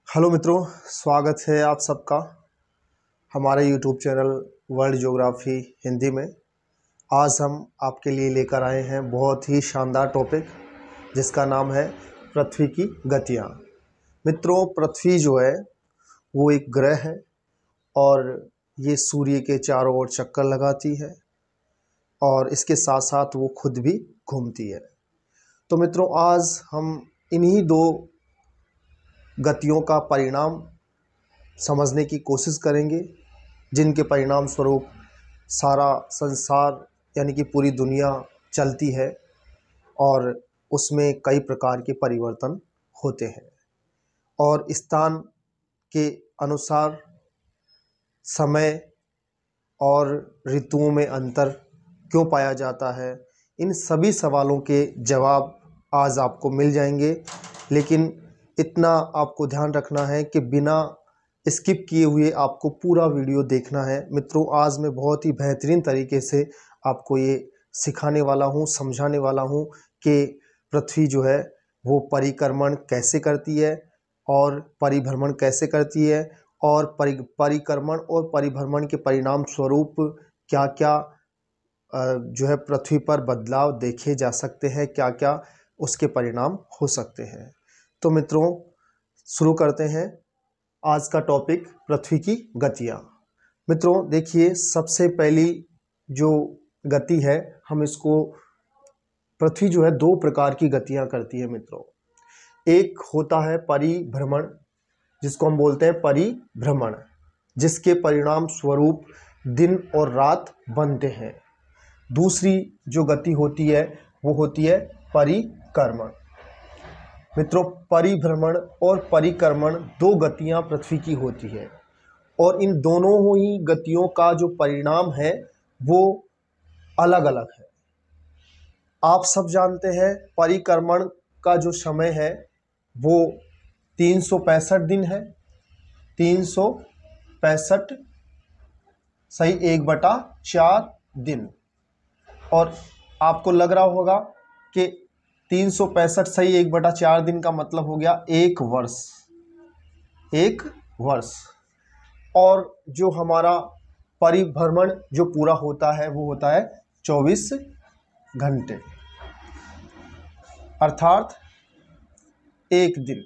Hello मित्रों, स्वागत है आप सबका हमारे YouTube channel world geography Hindi में। आज हम आपके लिए लेकर आए हैं बहुत ही शानदार टॉपिक जिसका नाम है पृथ्वी की गतियाँ। मित्रों, पृथ्वी जो है वो एक ग्रह है और ये सूर्य के चारों ओर चक्कर लगाती है और इसके साथ साथ वो खुद भी घूमती है। तो मित्रों, आज हम इन्हीं दो गतियों का परिणाम समझने की कोशिश करेंगे, जिनके परिणाम स्वरूप सारा संसार यानी कि पूरी दुनिया चलती है और उसमें कई प्रकार के परिवर्तन होते हैं और स्थान के अनुसार समय और ऋतुओं में अंतर क्यों पाया जाता है। इन सभी सवालों के जवाब आज आपको मिल जाएंगे, लेकिन इतना आपको ध्यान रखना है कि बिना स्किप किए हुए आपको पूरा वीडियो देखना है। मित्रों, आज मैं बहुत ही बेहतरीन तरीके से आपको ये सिखाने वाला हूँ, समझाने वाला हूँ कि पृथ्वी जो है वो परिक्रमण कैसे करती है और परिभ्रमण कैसे करती है और परिक्रमण और परिभ्रमण के परिणाम स्वरूप क्या क्या जो है पृथ्वी पर बदलाव देखे जा सकते हैं, क्या क्या उसके परिणाम हो सकते हैं। तो मित्रों, शुरू करते हैं आज का टॉपिक, पृथ्वी की गतियाँ। मित्रों देखिए, सबसे पहली जो गति है, हम इसको पृथ्वी जो है दो प्रकार की गतियाँ करती है मित्रों। एक होता है परिभ्रमण, जिसको हम बोलते हैं परिभ्रमण, जिसके परिणाम स्वरूप दिन और रात बनते हैं। दूसरी जो गति होती है वो होती है परिक्रमण। मित्रों, परिभ्रमण और परिक्रमण दो गतियां पृथ्वी की होती है और इन दोनों ही गतियों का जो परिणाम है वो अलग अलग है। आप सब जानते हैं परिक्रमण का जो समय है वो 365 दिन है। 365 सही 1/4 दिन। और आपको लग रहा होगा कि 365 सही 1/4 दिन का मतलब हो गया एक वर्ष। एक वर्ष। और जो हमारा परिभ्रमण जो पूरा होता है वो होता है 24 घंटे, अर्थात एक दिन।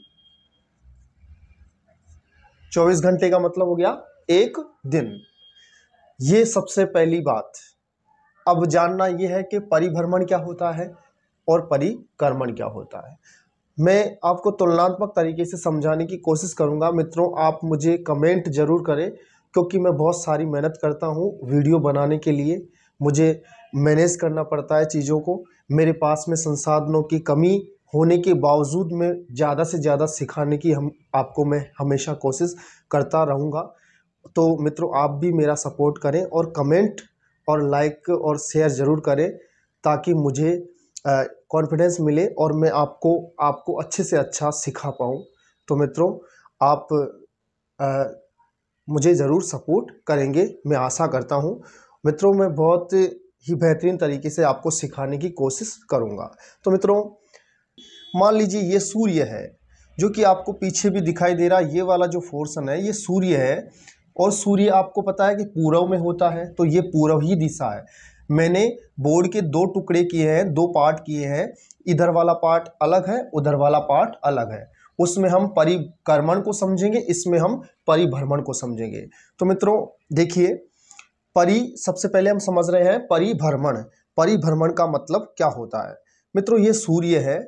24 घंटे का मतलब हो गया एक दिन। ये सबसे पहली बात। अब जानना यह है कि परिभ्रमण क्या होता है और परिक्रमण क्या होता है। मैं आपको तुलनात्मक तरीके से समझाने की कोशिश करूंगा। मित्रों, आप मुझे कमेंट जरूर करें, क्योंकि मैं बहुत सारी मेहनत करता हूं वीडियो बनाने के लिए। मुझे मैनेज करना पड़ता है चीज़ों को। मेरे पास में संसाधनों की कमी होने के बावजूद मैं ज़्यादा से ज़्यादा सिखाने की आपको मैं हमेशा कोशिश करता रहूँगा। तो मित्रों, आप भी मेरा सपोर्ट करें और कमेंट और लाइक और शेयर ज़रूर करें, ताकि मुझे कॉन्फिडेंस मिले और मैं आपको अच्छे से अच्छा सिखा पाऊँ। तो मित्रों, आप मुझे ज़रूर सपोर्ट करेंगे, मैं आशा करता हूँ। मित्रों, मैं बहुत ही बेहतरीन तरीके से आपको सिखाने की कोशिश करूँगा। तो मित्रों, मान लीजिए ये सूर्य है, जो कि आपको पीछे भी दिखाई दे रहा है। ये वाला जो पोर्शन है ये सूर्य है और सूर्य आपको पता है कि पूर्व में होता है, तो ये पूर्व ही दिशा है। मैंने बोर्ड के दो टुकड़े किए हैं, दो पार्ट किए हैं। इधर वाला पार्ट अलग है, उधर वाला पार्ट अलग है। उसमें हम परिक्रमण को समझेंगे, इसमें हम परिभ्रमण को समझेंगे। तो मित्रों देखिए, सबसे पहले हम समझ रहे हैं परिभ्रमण। परिभ्रमण का मतलब क्या होता है। मित्रों, ये सूर्य है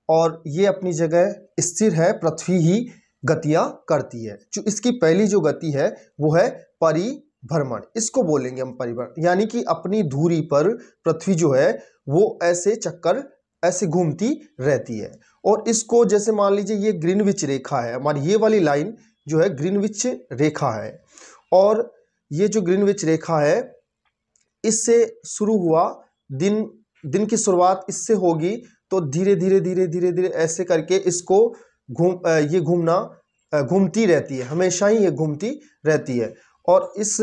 और ये अपनी जगह स्थिर है, पृथ्वी ही गतियां करती है। जो इसकी पहली जो गति है वो है परिभ्रमण। इसको बोलेंगे हम परिभ्रमण, यानी कि अपनी धुरी पर पृथ्वी जो है वो ऐसे चक्कर ऐसे घूमती रहती है। और इसको जैसे मान लीजिए ये ग्रीनविच रेखा है, हमारी ये वाली लाइन जो है ग्रीनविच रेखा है। और ये जो ग्रीनविच रेखा है, इससे शुरू हुआ दिन की शुरुआत इससे होगी, तो धीरे धीरे धीरे धीरे धीरे ऐसे करके इसको ये घूमती रहती है, हमेशा ही ये घूमती रहती है। और इस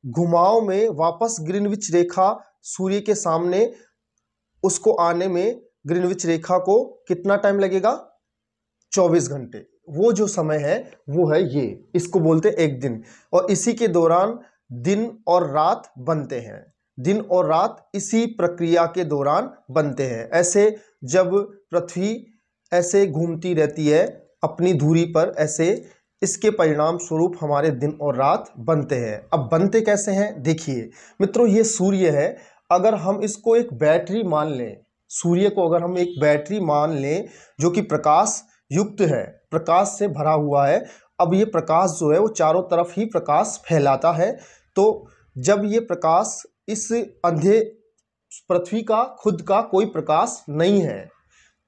घुमाव में वापस ग्रीनविच रेखा सूर्य के सामने उसको आने में ग्रीनविच रेखा को कितना टाइम लगेगा? 24 घंटे, वो जो समय है वो है ये, इसको बोलते हैं एक दिन। और इसी के दौरान दिन और रात बनते हैं, दिन और रात इसी प्रक्रिया के दौरान बनते हैं। ऐसे जब पृथ्वी ऐसे घूमती रहती है अपनी धुरी पर, ऐसे इसके परिणाम स्वरूप हमारे दिन और रात बनते हैं। अब बनते कैसे हैं देखिए मित्रों, ये सूर्य है, अगर हम इसको एक बैटरी मान लें, सूर्य को अगर हम एक बैटरी मान लें जो कि प्रकाश युक्त है, प्रकाश से भरा हुआ है। अब ये प्रकाश जो है वो चारों तरफ ही प्रकाश फैलाता है। तो जब ये प्रकाश इस अंधे पृथ्वी का खुद का कोई प्रकाश नहीं है,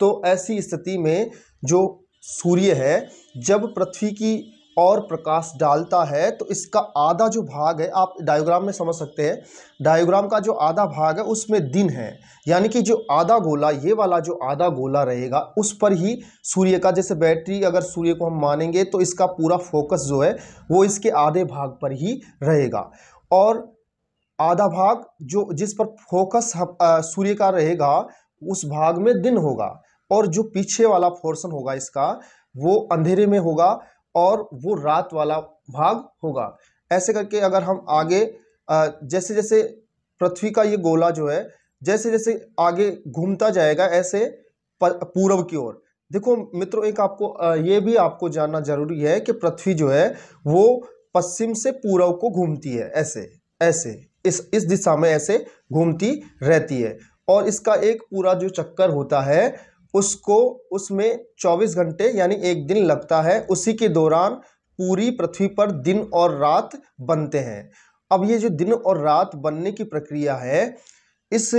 तो ऐसी स्थिति में जो सूर्य है जब पृथ्वी की और प्रकाश डालता है तो इसका आधा जो भाग है, आप डायग्राम में समझ सकते हैं, डायग्राम का जो आधा भाग है उसमें दिन है, यानी कि जो आधा गोला, ये वाला जो आधा गोला रहेगा उस पर ही सूर्य का, जैसे बैटरी अगर सूर्य को हम मानेंगे तो इसका पूरा फोकस जो है वो इसके आधे भाग पर ही रहेगा। और आधा भाग जो जिस पर फोकस सूर्य का रहेगा उस भाग में दिन होगा, और जो पीछे वाला पोर्शन होगा इसका वो अंधेरे में होगा और वो रात वाला भाग होगा। ऐसे करके अगर हम आगे जैसे जैसे पृथ्वी का ये गोला जो है जैसे जैसे आगे घूमता जाएगा ऐसे पूर्व की ओर, देखो मित्रों एक आपको ये भी आपको जानना जरूरी है कि पृथ्वी जो है वो पश्चिम से पूर्व को घूमती है, ऐसे ऐसे इस दिशा में ऐसे घूमती रहती है। और इसका एक पूरा जो चक्कर होता है उसको, उसमें 24 घंटे यानी एक दिन लगता है। उसी के दौरान पूरी पृथ्वी पर दिन और रात बनते हैं। अब ये जो दिन और रात बनने की प्रक्रिया है, इस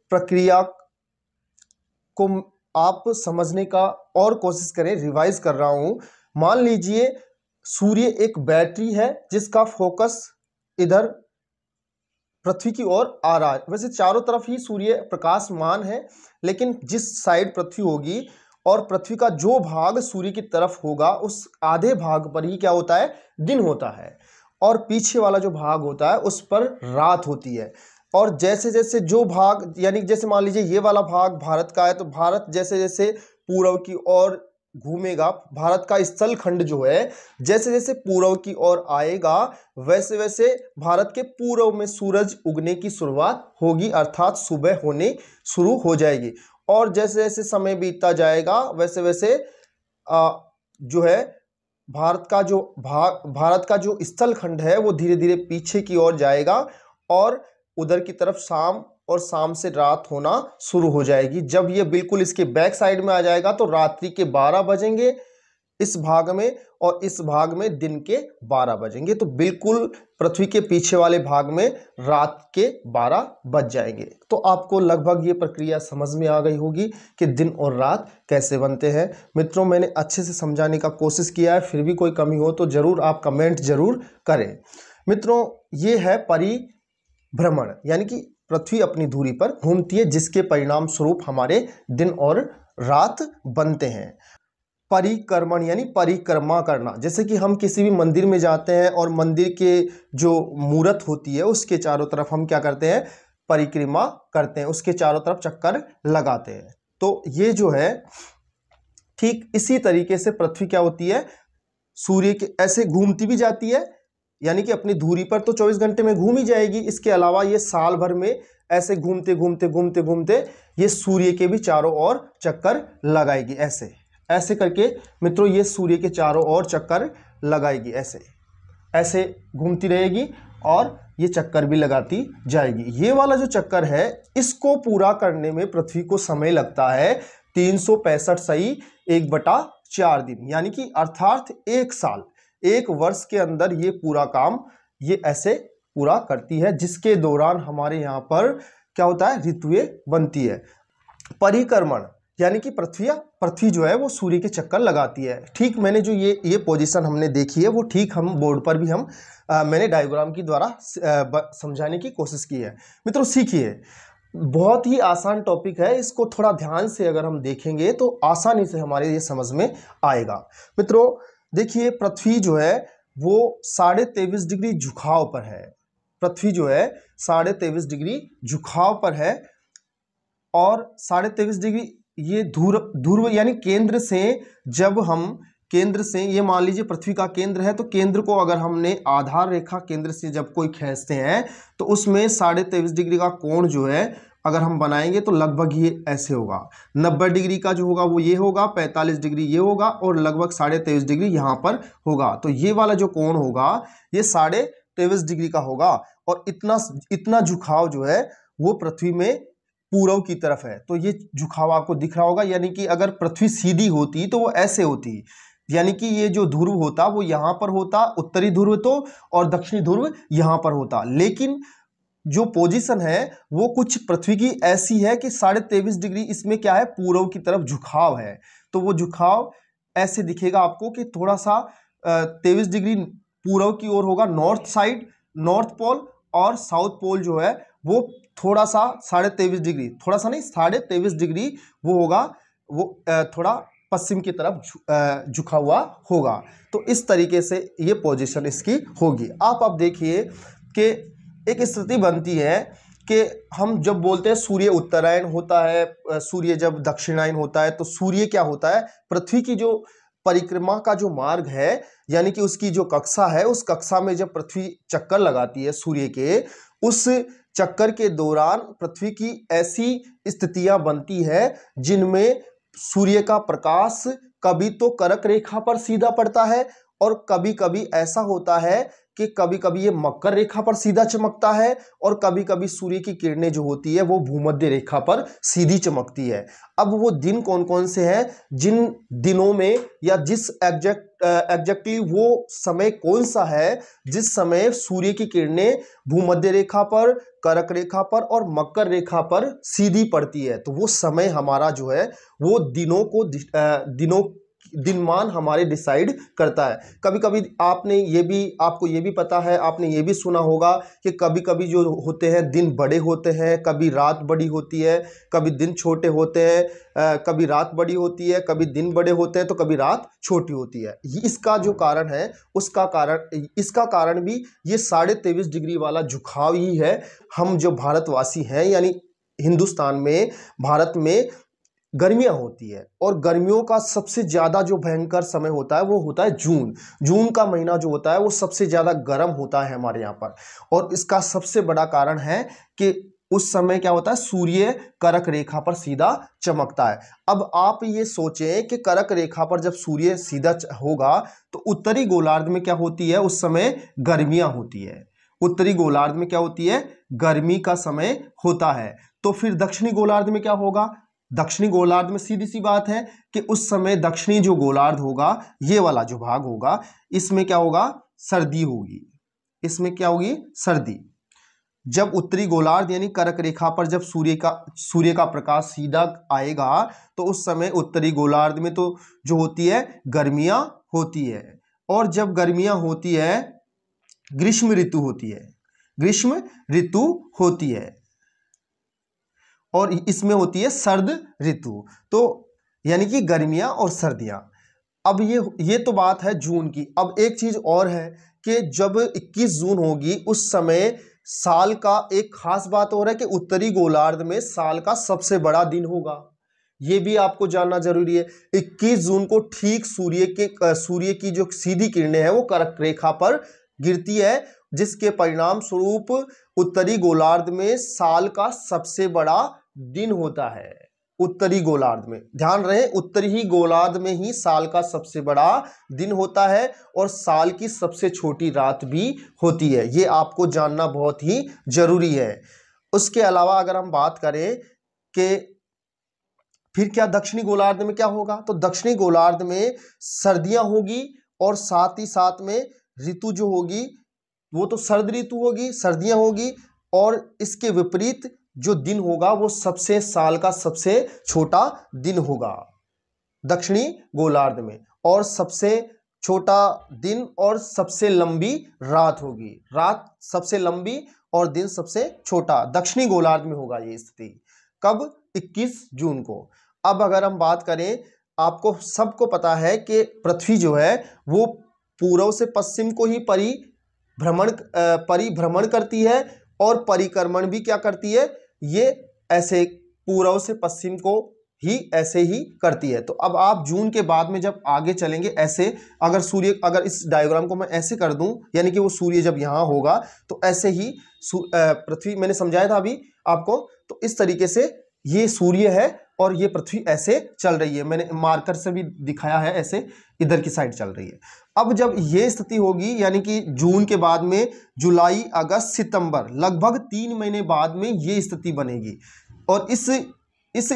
प्रक्रिया को आप समझने का और कोशिश करें, रिवाइज कर रहा हूं। मान लीजिए सूर्य एक बैटरी है जिसका फोकस इधर पृथ्वी की ओर आ रहा है। वैसे चारों तरफ ही सूर्य प्रकाशमान है, लेकिन जिस साइड पृथ्वी होगी और पृथ्वी का जो भाग सूर्य की तरफ होगा उस आधे भाग पर ही क्या होता है, दिन होता है, और पीछे वाला जो भाग होता है उस पर रात होती है। और जैसे जैसे जो भाग, यानी जैसे मान लीजिए ये वाला भाग भारत का है, तो भारत जैसे जैसे पूर्व की ओर घूमेगा, भारत का स्थल खंड जो है जैसे जैसे पूर्व की ओर आएगा वैसे वैसे भारत के पूर्व में सूरज उगने की शुरुआत होगी, अर्थात सुबह होने शुरू हो जाएगी। और जैसे जैसे समय बीतता जाएगा वैसे वैसे जो है भारत का जो स्थल खंड है वो धीरे धीरे पीछे की ओर जाएगा और उधर की तरफ शाम, और शाम से रात होना शुरू हो जाएगी। जब ये बिल्कुल इसके बैक साइड में आ जाएगा तो रात्रि के 12 बजेंगे इस भाग में, और इस भाग में दिन के 12 बजेंगे। तो बिल्कुल पृथ्वी के पीछे वाले भाग में रात के 12 बज जाएंगे। तो आपको लगभग ये प्रक्रिया समझ में आ गई होगी कि दिन और रात कैसे बनते हैं। मित्रों मैंने अच्छे से समझाने का कोशिश किया है, फिर भी कोई कमी हो तो जरूर आप कमेंट जरूर करें। मित्रों ये है परिभ्रमण, यानी कि पृथ्वी अपनी धुरी पर घूमती है जिसके परिणाम स्वरूप हमारे दिन और रात बनते हैं। परिक्रमण यानी परिक्रमा करना, जैसे कि हम किसी भी मंदिर में जाते हैं और मंदिर के जो मूर्त होती है उसके चारों तरफ हम क्या करते हैं, परिक्रमा करते हैं, उसके चारों तरफ चक्कर लगाते हैं। तो ये जो है ठीक इसी तरीके से पृथ्वी क्या होती है, सूर्य के ऐसे घूमती भी जाती है, यानी कि अपनी धुरी पर तो 24 घंटे में घूम ही जाएगी। इसके अलावा ये साल भर में ऐसे घूमते घूमते घूमते घूमते ये सूर्य के भी चारों ओर चक्कर लगाएगी, ऐसे ऐसे करके मित्रों ये सूर्य के चारों ओर चक्कर लगाएगी, ऐसे ऐसे घूमती रहेगी और ये चक्कर भी लगाती जाएगी। ये वाला जो चक्कर है इसको पूरा करने में पृथ्वी को समय लगता है 365 सही 1/4 दिन, यानी कि अर्थात 1 साल, 1 वर्ष के अंदर ये पूरा काम ये ऐसे पूरा करती है, जिसके दौरान हमारे यहाँ पर क्या होता है, ऋतुएं बनती है। परिक्रमण यानी कि पृथ्वी जो है वो सूर्य के चक्कर लगाती है। ठीक मैंने जो ये पोजीशन हमने देखी है वो ठीक हम बोर्ड पर भी मैंने डायग्राम की द्वारा समझाने की कोशिश की है। मित्रों सीखिए, बहुत ही आसान टॉपिक है, इसको थोड़ा ध्यान से अगर हम देखेंगे तो आसानी से हमारे ये समझ में आएगा। मित्रों देखिए पृथ्वी जो है वो 23.5 डिग्री झुकाव पर है, पृथ्वी जो है 23.5 डिग्री झुकाव पर है, और 23.5 डिग्री ये ध्रुव यानी केंद्र से, जब हम केंद्र से, ये मान लीजिए पृथ्वी का केंद्र है, तो केंद्र को अगर हमने आधार रेखा केंद्र से जब कोई खींचते हैं तो उसमें 23.5 डिग्री का कोण जो है अगर हम बनाएंगे तो लगभग ये ऐसे होगा। 90 डिग्री का जो होगा वो ये होगा, 45 डिग्री ये होगा और लगभग 23.5 डिग्री यहाँ पर होगा। तो ये वाला जो कोण होगा ये 23.5 डिग्री का होगा। और इतना झुकाव जो है वो पृथ्वी में पूर्व की तरफ है। तो ये झुकाव आपको दिख रहा होगा, यानी कि अगर पृथ्वी सीधी होती तो वो ऐसे होती, यानी कि ये जो ध्रुव होता वो यहाँ पर होता, उत्तरी ध्रुव तो, और दक्षिणी ध्रुव यहाँ पर होता। लेकिन जो पोजीशन है वो कुछ पृथ्वी की ऐसी है कि 23.5 डिग्री इसमें क्या है, पूर्व की तरफ झुकाव है। तो वो झुकाव ऐसे दिखेगा आपको कि थोड़ा सा 23 डिग्री पूर्व की ओर होगा, नॉर्थ साइड, नॉर्थ पोल, और साउथ पोल जो है वो थोड़ा सा 23.5 डिग्री, थोड़ा सा नहीं 23.5 डिग्री वो होगा, वो थोड़ा पश्चिम की तरफ झुका हुआ होगा। तो इस तरीके से ये पोजीशन इसकी होगी। आप अब देखिए कि एक स्थिति बनती है कि हम जब बोलते हैं सूर्य उत्तरायण होता है, सूर्य जब दक्षिणायन होता है, तो सूर्य क्या होता है, पृथ्वी की जो परिक्रमा का जो मार्ग है, यानी कि उसकी जो कक्षा है, उस कक्षा में जब पृथ्वी चक्कर लगाती है सूर्य के, उस चक्कर के दौरान पृथ्वी की ऐसी स्थितियां बनती है जिनमें सूर्य का प्रकाश कभी तो कर्क रेखा पर सीधा पड़ता है, और कभी कभी ऐसा होता है कि कभी कभी ये मकर रेखा पर सीधा चमकता है, और कभी कभी सूर्य की किरणें जो होती है वो भूमध्य रेखा पर सीधी चमकती है। अब वो दिन कौन कौन से हैं, जिन दिनों में या जिस एग्जैक्टली वो समय कौन सा है जिस समय सूर्य की किरणें भूमध्य रेखा पर, कर्क रेखा पर और मकर रेखा पर सीधी पड़ती है, तो वो समय हमारा जो है वो दिनमान हमारे डिसाइड करता है। कभी कभी आपको ये भी पता है, आपने ये भी सुना होगा कि कभी कभी जो होते हैं दिन बड़े होते हैं, कभी रात बड़ी होती है, कभी दिन छोटे होते हैं, कभी रात बड़ी होती है, कभी दिन बड़े होते हैं, तो कभी रात छोटी होती है। इसका जो कारण है इसका कारण भी ये 23.5 डिग्री वाला झुकाव ही है। हम जो भारतवासी हैं, यानी हिंदुस्तान में, भारत में गर्मियां होती है, और गर्मियों का सबसे ज्यादा जो भयंकर समय होता है वो होता है जून का महीना जो होता है वो सबसे ज्यादा गर्म होता है हमारे यहाँ पर। और इसका सबसे बड़ा कारण है कि उस समय क्या होता है, सूर्य कर्क रेखा पर सीधा चमकता है। अब आप ये सोचें कि कर्क रेखा पर जब सूर्य सीधा होगा तो उत्तरी गोलार्ध में क्या होती है, उस समय गर्मियां होती है। उत्तरी गोलार्ध में क्या होती है, गर्मी का समय होता है। तो फिर दक्षिणी गोलार्ध में क्या होगा, दक्षिणी गोलार्ध में सीधी सी बात है कि उस समय दक्षिणी जो गोलार्ध होगा, ये वाला जो भाग होगा, इसमें क्या होगा, सर्दी होगी। इसमें क्या होगी, सर्दी। जब उत्तरी गोलार्ध यानी कर्क रेखा पर जब सूर्य का प्रकाश सीधा आएगा तो उस समय उत्तरी गोलार्ध में तो जो होती है गर्मियां होती है, और जब गर्मियां होती है ग्रीष्म ऋतु होती है, ग्रीष्म ऋतु होती है, और इसमें होती है सर्द ऋतु। तो यानी कि गर्मियां और सर्दियां। अब ये तो बात है जून की। अब एक चीज और है कि जब 21 जून होगी उस समय साल का एक खास बात हो रहा है कि उत्तरी गोलार्ध में साल का सबसे बड़ा दिन होगा। ये भी आपको जानना जरूरी है। 21 जून को ठीक सूर्य की जो सीधी किरणें हैं वो कर्क रेखा पर गिरती है, जिसके परिणाम स्वरूप उत्तरी गोलार्ध में साल का सबसे बड़ा दिन होता है। उत्तरी गोलार्ध में, ध्यान रहे, उत्तरी ही गोलार्ध में ही साल का सबसे बड़ा दिन होता है, और साल की सबसे छोटी रात भी होती है। ये आपको जानना बहुत ही जरूरी है। उसके अलावा अगर हम बात करें कि फिर क्या दक्षिणी गोलार्ध में क्या होगा, तो दक्षिणी गोलार्ध में सर्दियां होगी, और साथ ही साथ में ऋतु जो होगी वो तो सर्द ऋतु होगी, सर्दियां होगी, और इसके विपरीत जो दिन होगा वो साल का सबसे छोटा दिन होगा दक्षिणी गोलार्ध में, और सबसे छोटा दिन और सबसे लंबी रात होगी। रात सबसे लंबी और दिन सबसे छोटा दक्षिणी गोलार्ध में होगा ये स्थिति। कब, 21 जून को। अब अगर हम बात करें, आपको सबको पता है कि पृथ्वी जो है वो पूर्व से पश्चिम को ही परिभ्रमण करती है, और परिक्रमण भी क्या करती है, ये ऐसे पूर्व से पश्चिम को ही ऐसे ही करती है। तो अब आप जून के बाद में जब आगे चलेंगे ऐसे, अगर सूर्य, अगर इस डायग्राम को मैं ऐसे कर दूं, यानी कि वो सूर्य जब यहाँ होगा तो ऐसे ही पृथ्वी, मैंने समझाया था अभी आपको, तो इस तरीके से ये सूर्य है और ये पृथ्वी ऐसे चल रही है, मैंने मार्कर से भी दिखाया है, ऐसे इधर की साइड चल रही है। अब जब ये स्थिति होगी, यानी कि जून के बाद में जुलाई, अगस्त, सितंबर, लगभग 3 महीने बाद में ये स्थिति बनेगी। और इस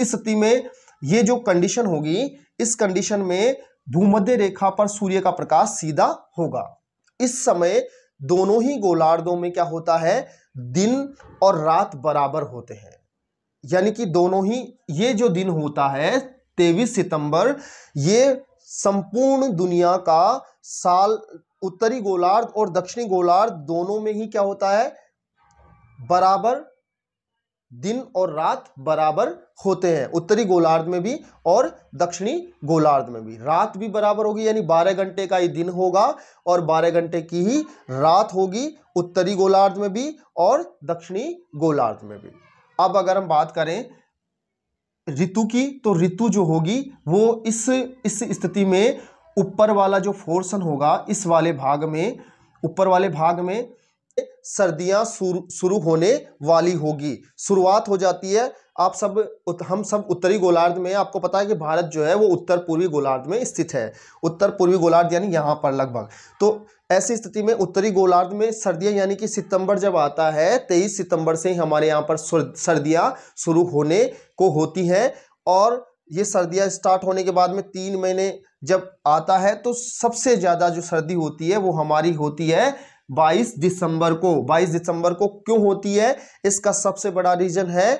स्थिति में ये जो कंडीशन होगी, इस कंडीशन में भूमध्य रेखा पर सूर्य का प्रकाश सीधा होगा। इस समय दोनों ही गोलार्धों में क्या होता है, दिन और रात बराबर होते हैं। यानी कि दोनों ही, ये जो दिन होता है 23 सितंबर, ये संपूर्ण दुनिया का साल, उत्तरी गोलार्ध और दक्षिणी गोलार्ध दोनों में ही क्या होता है, बराबर दिन और रात बराबर होते हैं। उत्तरी गोलार्ध में भी और दक्षिणी गोलार्ध में भी रात भी बराबर होगी, यानी 12 घंटे का ही दिन होगा और 12 घंटे की ही रात होगी, उत्तरी गोलार्ध में भी और दक्षिणी गोलार्ध में भी। अब अगर हम बात करें ऋतु की, तो ऋतु जो होगी वो इस स्थिति में ऊपर वाला जो पोर्शन होगा, इस वाले भाग में, ऊपर वाले भाग में सर्दियां शुरू होने वाली होगी, शुरुआत हो जाती है। हम सब उत्तरी गोलार्ध में, आपको पता है कि भारत जो है वो उत्तर पूर्वी गोलार्ध में स्थित है, उत्तर पूर्वी गोलार्ध यानी यहाँ पर लगभग। तो ऐसी स्थिति में उत्तरी गोलार्ध में सर्दियां, यानी कि सितंबर जब आता है, 23 सितंबर से ही हमारे यहाँ पर सर्दियां शुरू होने को होती हैं। और ये सर्दियां स्टार्ट होने के बाद में 3 महीने जब आता है, तो सबसे ज़्यादा जो सर्दी होती है वो हमारी होती है 22 दिसंबर को। 22 दिसंबर को क्यों होती है, इसका सबसे बड़ा रीजन है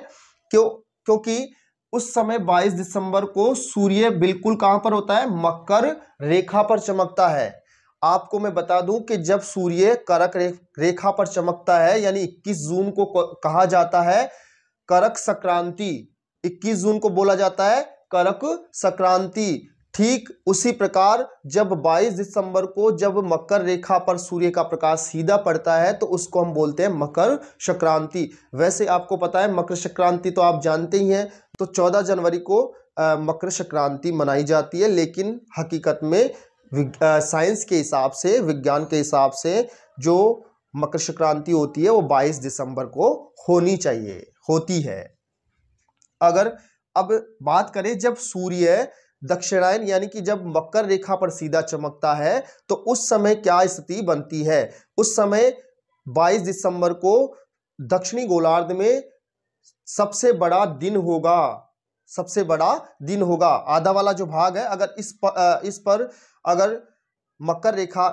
क्योंकि उस समय 22 दिसंबर को सूर्य बिल्कुल कहां पर होता है, मकर रेखा पर चमकता है। आपको मैं बता दूं कि जब सूर्य कर्क रेखा पर चमकता है, यानी 21 जून को कहा जाता है कर्क संक्रांति, 21 जून को बोला जाता है कर्क संक्रांति। ठीक उसी प्रकार जब 22 दिसंबर को जब मकर रेखा पर सूर्य का प्रकाश सीधा पड़ता है, तो उसको हम बोलते हैं मकर संक्रांति। वैसे आपको पता है मकर संक्रांति तो आप जानते ही हैं, तो 14 जनवरी को मकर संक्रांति मनाई जाती है, लेकिन हकीकत में साइंस के हिसाब से, विज्ञान के हिसाब से जो मकर संक्रांति होती है वो 22 दिसंबर को होनी चाहिए, होती है। अगर अब बात करें जब सूर्य दक्षिणायन, यानी कि जब मकर रेखा पर सीधा चमकता है, तो उस समय क्या स्थिति बनती है, उस समय 22 दिसंबर को दक्षिणी गोलार्ध में सबसे बड़ा दिन होगा, सबसे बड़ा दिन होगा। आधा वाला जो भाग है, अगर इस पर अगर मकर रेखा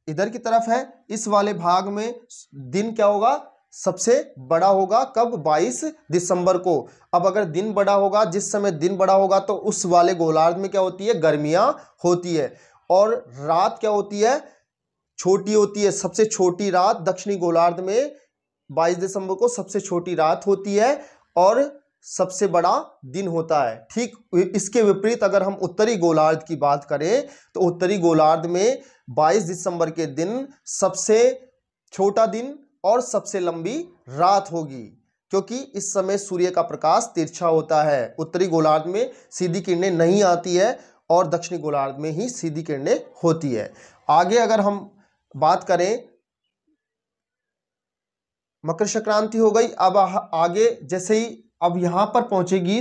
इधर की तरफ है, इस वाले भाग में दिन क्या होगा, सबसे बड़ा होगा। कब, 22 दिसंबर को। अब अगर दिन बड़ा होगा, जिस समय दिन बड़ा होगा, तो उस वाले गोलार्ध में क्या होती है, गर्मियां होती है, और रात क्या होती है, छोटी होती है। सबसे छोटी रात दक्षिणी गोलार्ध में 22 दिसंबर को सबसे छोटी रात होती है और सबसे बड़ा दिन होता है। ठीक इसके विपरीत अगर हम उत्तरी गोलार्ध की बात करें, तो उत्तरी गोलार्ध में 22 दिसंबर के दिन सबसे छोटा दिन और सबसे लंबी रात होगी, क्योंकि इस समय सूर्य का प्रकाश तिरछा होता है। उत्तरी गोलार्ध में सीधी किरणें नहीं आती है और दक्षिणी गोलार्ध में ही सीधी किरणें होती है। आगे अगर हम बात करें, मकर संक्रांति हो गई। अब आगे जैसे ही अब यहां पर पहुंचेगी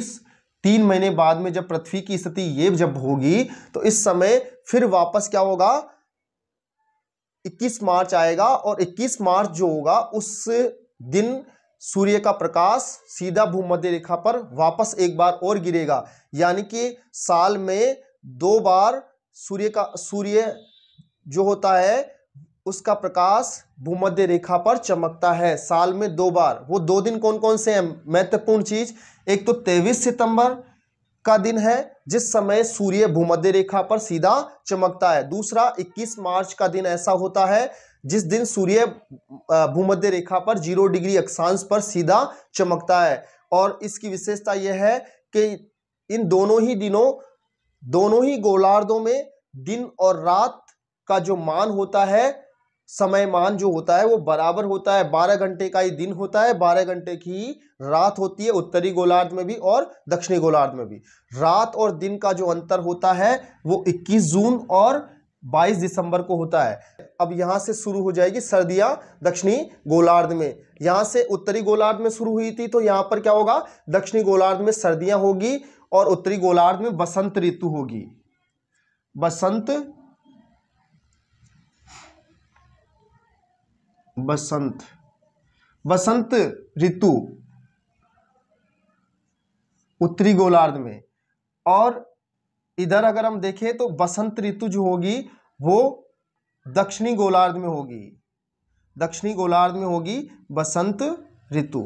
3 महीने बाद में, जब पृथ्वी की स्थिति ये जब होगी, तो इस समय फिर वापस क्या होगा, 21 मार्च आएगा, और 21 मार्च जो होगा उस दिन सूर्य का प्रकाश सीधा भूमध्य रेखा पर वापस एक बार और गिरेगा। यानी कि साल में 2 बार सूर्य जो होता है उसका प्रकाश भूमध्य रेखा पर चमकता है, साल में 2 बार। वो 2 दिन कौन कौन से हैं, महत्वपूर्ण चीज, एक तो 23 सितंबर का दिन है जिस समय सूर्य भूमध्य रेखा पर सीधा चमकता है। दूसरा 21 मार्च का दिन ऐसा होता है जिस दिन सूर्य भूमध्य रेखा पर 0 डिग्री अक्षांश पर सीधा चमकता है। और इसकी विशेषता यह है कि इन दोनों ही दिनों, दोनों ही गोलार्धों में दिन और रात का जो मान होता है समयमान जो होता है वो बराबर होता है, 12 घंटे का ही दिन होता है, 12 घंटे की रात होती है उत्तरी गोलार्ध में भी और दक्षिणी गोलार्ध में भी। रात और दिन का जो अंतर होता है वो 21 जून और 22 दिसंबर को होता है। अब यहां से शुरू हो जाएगी सर्दियां दक्षिणी गोलार्ध में। यहां से उत्तरी गोलार्ध में शुरू हुई थी तो यहां पर क्या होगा, दक्षिणी गोलार्ध में सर्दियां होगी और उत्तरी गोलार्ध में बसंत ऋतु होगी। बसंत ऋतु उत्तरी गोलार्ध में, और इधर अगर हम देखें तो बसंत ऋतु जो होगी वो दक्षिणी गोलार्ध में होगी। दक्षिणी गोलार्ध में होगी बसंत ऋतु।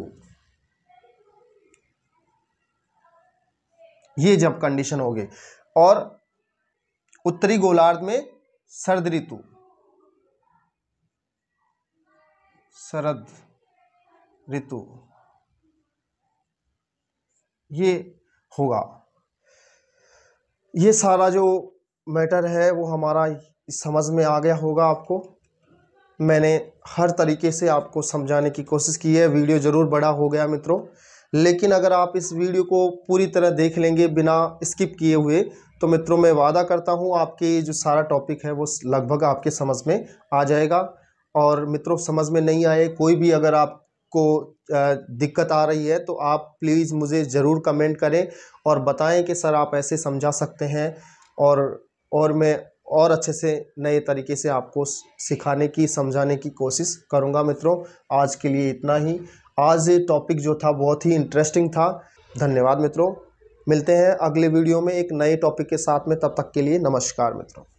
ये जब कंडीशन होगी, और उत्तरी गोलार्ध में शरद ऋतु ये होगा। ये सारा जो मैटर है वो हमारा समझ में आ गया होगा आपको। मैंने हर तरीके से आपको समझाने की कोशिश की है। वीडियो ज़रूर बड़ा हो गया मित्रों, लेकिन अगर आप इस वीडियो को पूरी तरह देख लेंगे बिना स्किप किए हुए तो मित्रों मैं वादा करता हूँ आपके जो सारा टॉपिक है वो लगभग आपके समझ में आ जाएगा। और मित्रों समझ में नहीं आए, कोई भी अगर आपको दिक्कत आ रही है तो आप प्लीज़ मुझे ज़रूर कमेंट करें और बताएं कि सर आप ऐसे समझा सकते हैं, और मैं और अच्छे से नए तरीके से आपको सिखाने की समझाने की कोशिश करूंगा। मित्रों आज के लिए इतना ही। आज टॉपिक जो था बहुत ही इंटरेस्टिंग था। धन्यवाद मित्रों, मिलते हैं अगले वीडियो में एक नए टॉपिक के साथ में। तब तक के लिए नमस्कार मित्रों।